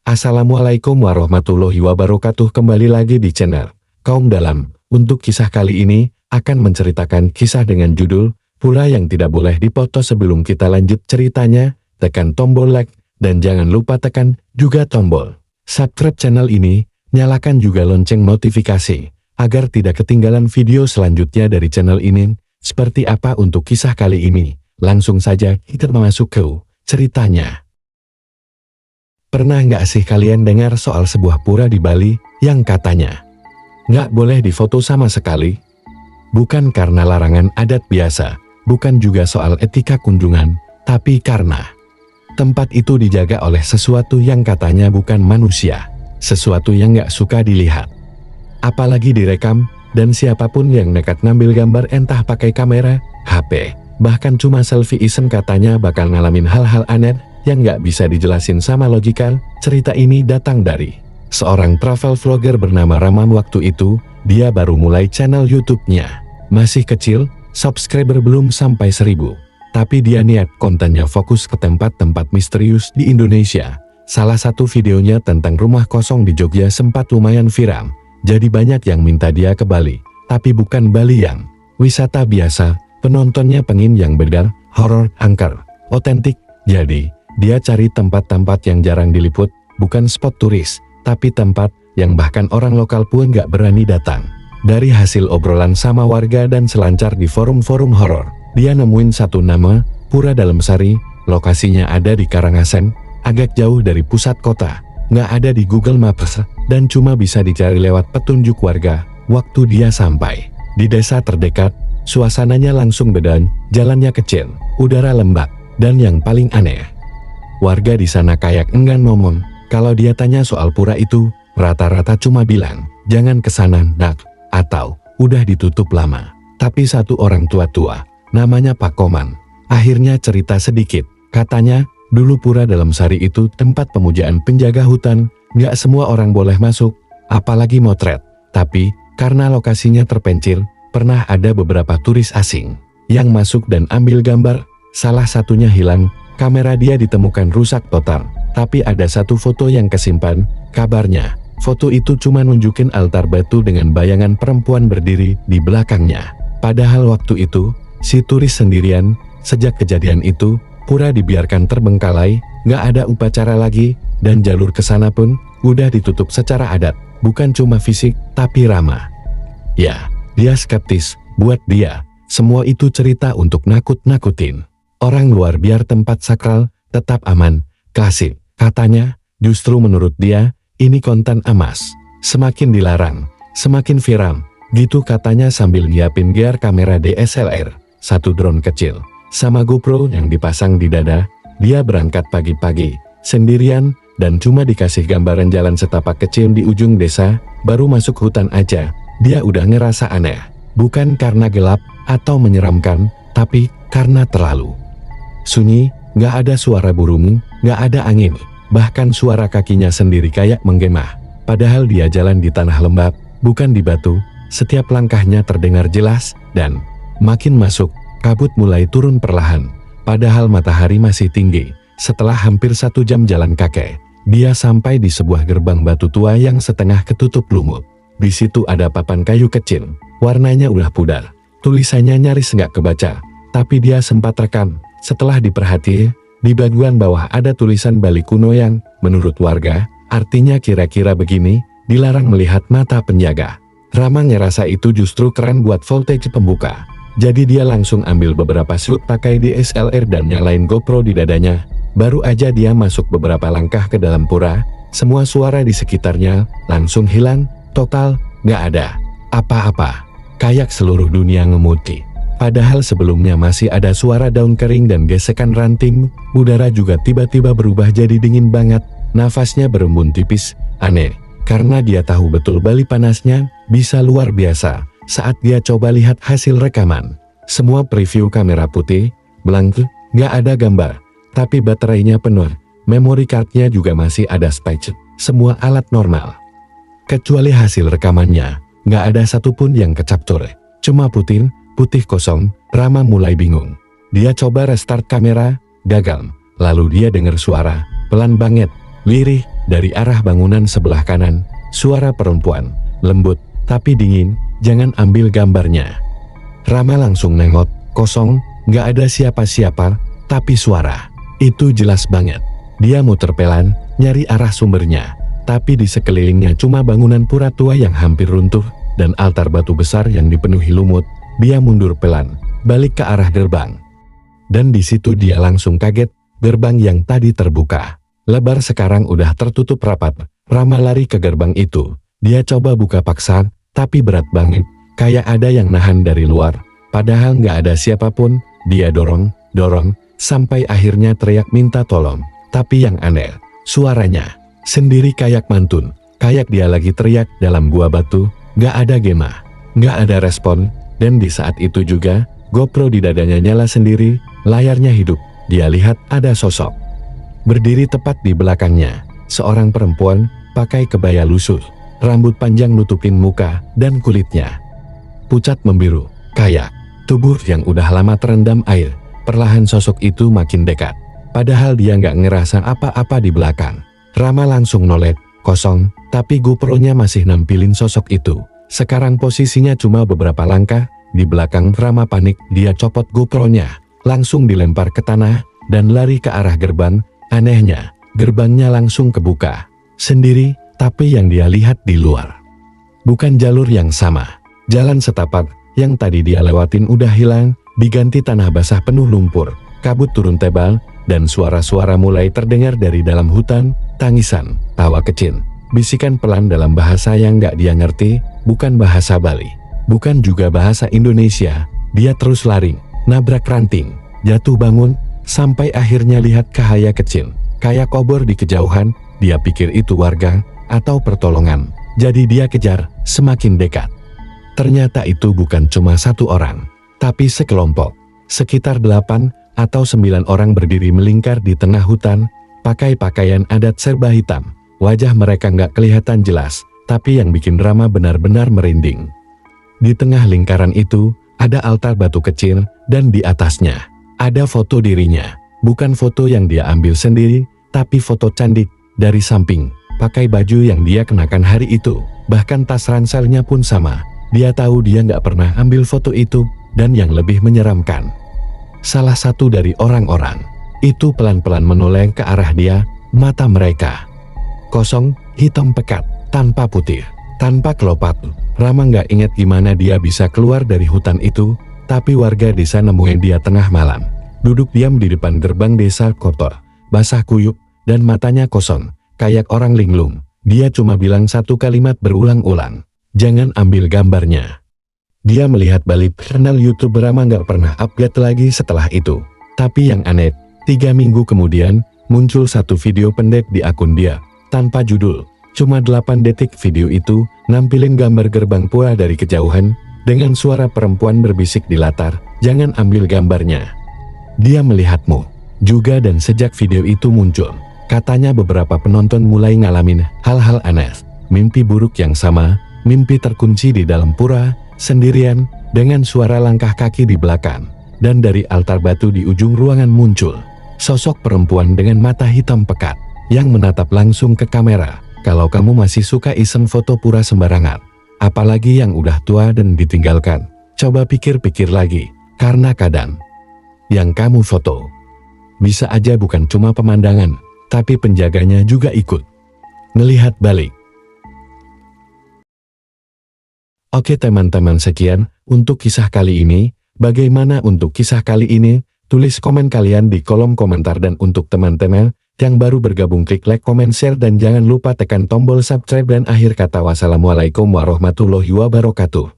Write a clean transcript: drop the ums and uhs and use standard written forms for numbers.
Assalamualaikum warahmatullahi wabarakatuh. Kembali lagi di channel Kaum Dalam. Untuk kisah kali ini, akan menceritakan kisah dengan judul Pura yang Tidak Boleh Dipoto. Sebelum kita lanjut ceritanya, tekan tombol like, dan jangan lupa tekan juga tombol subscribe channel ini, nyalakan juga lonceng notifikasi, agar tidak ketinggalan video selanjutnya dari channel ini. Seperti apa untuk kisah kali ini? Langsung saja kita masuk ke ceritanya. Pernah nggak sih kalian dengar soal sebuah pura di Bali yang katanya nggak boleh difoto sama sekali? Bukan karena larangan adat biasa, bukan juga soal etika kunjungan, tapi karena tempat itu dijaga oleh sesuatu yang katanya bukan manusia, sesuatu yang nggak suka dilihat, apalagi direkam, dan siapapun yang nekat ngambil gambar entah pakai kamera, HP, bahkan cuma selfie iseng katanya bakal ngalamin hal-hal aneh yang nggak bisa dijelasin sama logika. Cerita ini datang dari seorang travel vlogger bernama Rama. Waktu itu, dia baru mulai channel YouTube-nya. Masih kecil, subscriber belum sampai 1000. Tapi dia niat kontennya fokus ke tempat-tempat misterius di Indonesia. Salah satu videonya tentang rumah kosong di Jogja sempat lumayan viral. Jadi banyak yang minta dia ke Bali. Tapi bukan Bali yang wisata biasa, penontonnya pengen yang benar, horor, angker, otentik. Jadi dia cari tempat-tempat yang jarang diliput, bukan spot turis, tapi tempat yang bahkan orang lokal pun gak berani datang. Dari hasil obrolan sama warga dan selancar di forum-forum horor, dia nemuin satu nama, Pura Dalam Sari. Lokasinya ada di Karangasem, agak jauh dari pusat kota, gak ada di Google Maps, dan cuma bisa dicari lewat petunjuk warga. Waktu dia sampai di desa terdekat, suasananya langsung beda, jalannya kecil, udara lembab, dan yang paling aneh, warga di sana kayak enggan ngomong. Kalau dia tanya soal pura itu, rata-rata cuma bilang, jangan kesana nak, atau udah ditutup lama. Tapi satu orang tua-tua, namanya Pak Koman, akhirnya cerita sedikit. Katanya, dulu Pura Dalam Sari itu tempat pemujaan penjaga hutan, nggak semua orang boleh masuk, apalagi motret. Tapi, karena lokasinya terpencil, pernah ada beberapa turis asing yang masuk dan ambil gambar, salah satunya hilang. Kamera dia ditemukan rusak total, tapi ada satu foto yang kesimpan. Kabarnya, foto itu cuma nunjukin altar batu dengan bayangan perempuan berdiri di belakangnya. Padahal waktu itu, si turis sendirian. Sejak kejadian itu, pura dibiarkan terbengkalai, nggak ada upacara lagi, dan jalur ke sana pun udah ditutup secara adat. Bukan cuma fisik, tapi ramah. Ya, dia skeptis. Buat dia, semua itu cerita untuk nakut-nakutin orang luar biar tempat sakral tetap aman, klasik. Katanya, justru menurut dia, ini konten emas. Semakin dilarang, semakin viral. Gitu katanya sambil nyiapin gear kamera DSLR, satu drone kecil, sama GoPro yang dipasang di dada. Dia berangkat pagi-pagi, sendirian, dan cuma dikasih gambaran jalan setapak kecil di ujung desa. Baru masuk hutan aja, dia udah ngerasa aneh. Bukan karena gelap atau menyeramkan, tapi karena terlalu sunyi, gak ada suara burung, gak ada angin, bahkan suara kakinya sendiri kayak menggema. Padahal dia jalan di tanah lembab, bukan di batu. Setiap langkahnya terdengar jelas, dan makin masuk, kabut mulai turun perlahan. Padahal matahari masih tinggi. Setelah hampir 1 jam jalan kaki, dia sampai di sebuah gerbang batu tua yang setengah ketutup lumut. Di situ ada papan kayu kecil, warnanya udah pudar. Tulisannya nyaris nggak kebaca, tapi dia sempat rekam. Setelah diperhatiin, di bagian bawah ada tulisan Bali kuno yang, menurut warga, artinya kira-kira begini, dilarang melihat mata penjaga. Rama ngerasa itu justru keren buat voltage pembuka. Jadi dia langsung ambil beberapa shoot pakai DSLR dan nyalain GoPro di dadanya. Baru aja dia masuk beberapa langkah ke dalam pura, semua suara di sekitarnya langsung hilang, total, nggak ada apa-apa. Kayak seluruh dunia ngemudi. Padahal sebelumnya masih ada suara daun kering dan gesekan ranting. Udara juga tiba-tiba berubah jadi dingin banget. Nafasnya berembun tipis, aneh. Karena dia tahu betul Bali panasnya bisa luar biasa. Saat dia coba lihat hasil rekaman, semua preview kamera putih, blank, nggak ada gambar. Tapi baterainya penuh, memory cardnya juga masih ada space. Semua alat normal. Kecuali hasil rekamannya, nggak ada satupun yang kecapture. Cuma putih kosong. Rama mulai bingung. Dia coba restart kamera, gagal. Lalu dia dengar suara, pelan banget, lirih, Dari arah bangunan sebelah kanan, suara perempuan, lembut, tapi dingin, "Jangan ambil gambarnya." Rama langsung nengok, kosong, gak ada siapa-siapa, tapi suara itu jelas banget. Dia muter pelan, nyari arah sumbernya, tapi di sekelilingnya cuma bangunan pura tua yang hampir runtuh, dan altar batu besar yang dipenuhi lumut. Dia mundur pelan, balik ke arah gerbang. Dan di situ dia langsung kaget, gerbang yang tadi terbuka lebar sekarang udah tertutup rapat. Rama lari ke gerbang itu. Dia coba buka paksa, tapi berat banget, kayak ada yang nahan dari luar. Padahal nggak ada siapapun. Dia dorong, sampai akhirnya teriak minta tolong. Tapi yang aneh, suaranya sendiri kayak mantun, kayak dia lagi teriak dalam gua batu. Nggak ada gema, nggak ada respon. Dan di saat itu juga, GoPro di dadanya nyala sendiri, layarnya hidup. Dia lihat ada sosok berdiri tepat di belakangnya. Seorang perempuan, pakai kebaya lusuh, rambut panjang nutupin muka, dan kulitnya pucat membiru, kayak tubuh yang udah lama terendam air. Perlahan sosok itu makin dekat, padahal dia nggak ngerasa apa-apa di belakang. Rama langsung noleh, kosong, tapi GoPro-nya masih nampilin sosok itu. Sekarang posisinya cuma beberapa langkah di belakang. Rama panik, dia copot GoPro-nya, langsung dilempar ke tanah, dan lari ke arah gerbang. Anehnya, gerbangnya langsung kebuka sendiri, tapi yang dia lihat di luar bukan jalur yang sama. Jalan setapak yang tadi dia lewatin udah hilang, diganti tanah basah penuh lumpur. Kabut turun tebal, dan suara-suara mulai terdengar dari dalam hutan. Tangisan, tawa kecil, bisikan pelan dalam bahasa yang gak dia ngerti, bukan bahasa Bali, bukan juga bahasa Indonesia. Dia terus lari, nabrak ranting, jatuh bangun, sampai akhirnya lihat cahaya kecil, kayak obor di kejauhan. Dia pikir itu warga, atau pertolongan. Jadi dia kejar, semakin dekat. Ternyata itu bukan cuma satu orang, tapi sekelompok. Sekitar 8 atau 9 orang berdiri melingkar di tengah hutan, pakai pakaian adat serba hitam. Wajah mereka nggak kelihatan jelas, tapi yang bikin Rama benar-benar merinding. Di tengah lingkaran itu, ada altar batu kecil, dan di atasnya ada foto dirinya. Bukan foto yang dia ambil sendiri, tapi foto candik dari samping, pakai baju yang dia kenakan hari itu. Bahkan tas ranselnya pun sama. Dia tahu dia nggak pernah ambil foto itu. Dan yang lebih menyeramkan, salah satu dari orang-orang itu pelan-pelan menoleh ke arah dia. Mata mereka kosong, hitam pekat, tanpa putih, tanpa kelopak. Rama nggak ingat gimana dia bisa keluar dari hutan itu. Tapi warga desa nemuin dia tengah malam, duduk diam di depan gerbang desa, kotor, basah kuyup, dan matanya kosong, kayak orang linglung. Dia cuma bilang satu kalimat berulang-ulang, "Jangan ambil gambarnya." Dia melihat balik kanal YouTube. Rama nggak pernah update lagi setelah itu. Tapi yang aneh, 3 minggu kemudian, muncul satu video pendek di akun dia, tanpa judul, cuma 8 detik. Video itu nampilin gambar gerbang pura dari kejauhan, dengan suara perempuan berbisik di latar, "Jangan ambil gambarnya. Dia melihatmu juga." Dan sejak video itu muncul, katanya beberapa penonton mulai ngalamin hal-hal aneh. Mimpi buruk yang sama, mimpi terkunci di dalam pura, sendirian, dengan suara langkah kaki di belakang. Dan dari altar batu di ujung ruangan muncul sosok perempuan dengan mata hitam pekat, yang menatap langsung ke kamera. Kalau kamu masih suka iseng foto pura sembarangan, apalagi yang udah tua dan ditinggalkan, coba pikir-pikir lagi, karena kadang yang kamu foto bisa aja bukan cuma pemandangan, tapi penjaganya juga ikut ngelihat balik. Oke teman-teman, sekian untuk kisah kali ini. Bagaimana untuk kisah kali ini? Tulis komen kalian di kolom komentar. Dan untuk teman-teman yang baru bergabung, klik like, comment, share, dan jangan lupa tekan tombol subscribe. Dan akhir kata, wassalamualaikum warahmatullahi wabarakatuh.